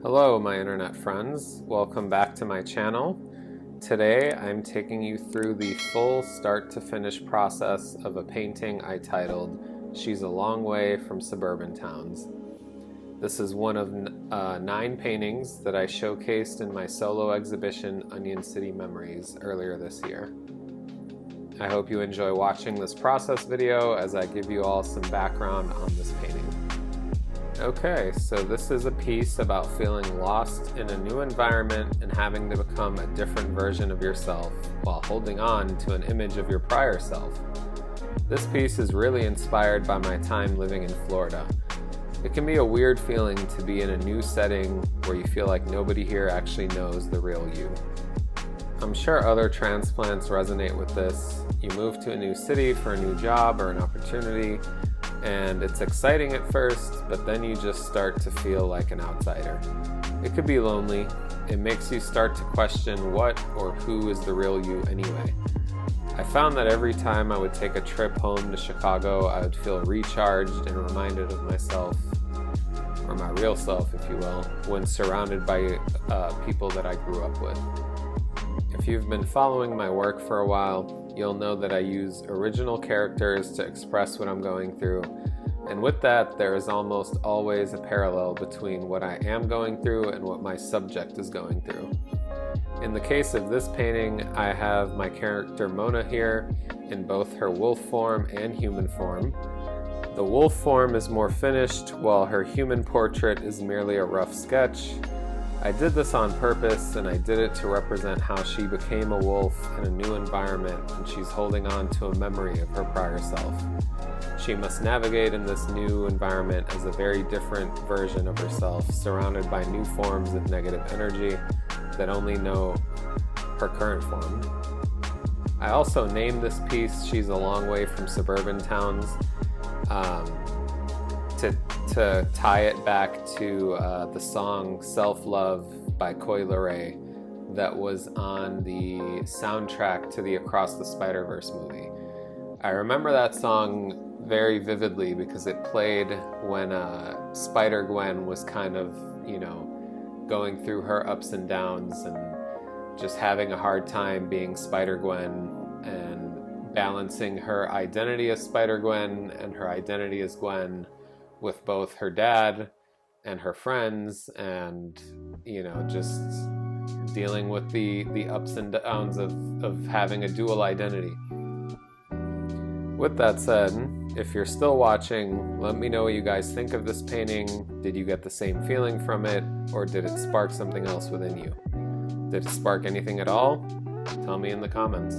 Hello my internet friends, welcome back to my channel. Today I'm taking you through the full start to finish process of a painting I titled She's a Long Way from Suburban Towns. This is one of 9 paintings that I showcased in my solo exhibition Onion City Memories earlier this year. I hope you enjoy watching this process video as I give you all some background on this painting. Okay, so this is a piece about feeling lost in a new environment and having to become a different version of yourself while holding on to an image of your prior self. This piece is really inspired by my time living in Florida. It can be a weird feeling to be in a new setting where you feel like nobody here actually knows the real you. I'm sure other transplants resonate with this. You move to a new city for a new job or an opportunity, and it's exciting at first, but then you just start to feel like an outsider. It could be lonely. It makes you start to question what or who is the real you anyway. I found that every time I would take a trip home to Chicago, I would feel recharged and reminded of myself, or my real self if you will, when surrounded by people that I grew up with. If you've been following my work for a while, you'll know that I use original characters to express what I'm going through, and with that there is almost always a parallel between what I am going through and what my subject is going through. In the case of this painting, I have my character Mona here in both her wolf form and human form. The wolf form is more finished, while her human portrait is merely a rough sketch. I did this on purpose, and I did it to represent how she became a wolf in a new environment and she's holding on to a memory of her prior self. She must navigate in this new environment as a very different version of herself, surrounded by new forms of negative energy that only know her current form. I also named this piece She's a Long Way from Suburban Towns to tie it back to the song Self-Love by Coi Leray that was on the soundtrack to the Across the Spider-Verse movie. I remember that song very vividly because it played when Spider-Gwen was kind of, going through her ups and downs and just having a hard time being Spider-Gwen and balancing her identity as Spider-Gwen and her identity as Gwen with both her dad and her friends, and just dealing with the ups and downs of having a dual identity. With that said, if you're still watching, let me know what you guys think of this painting. Did you get the same feeling from it, or did it spark something else within you? Did it spark anything at all? Tell me in the comments.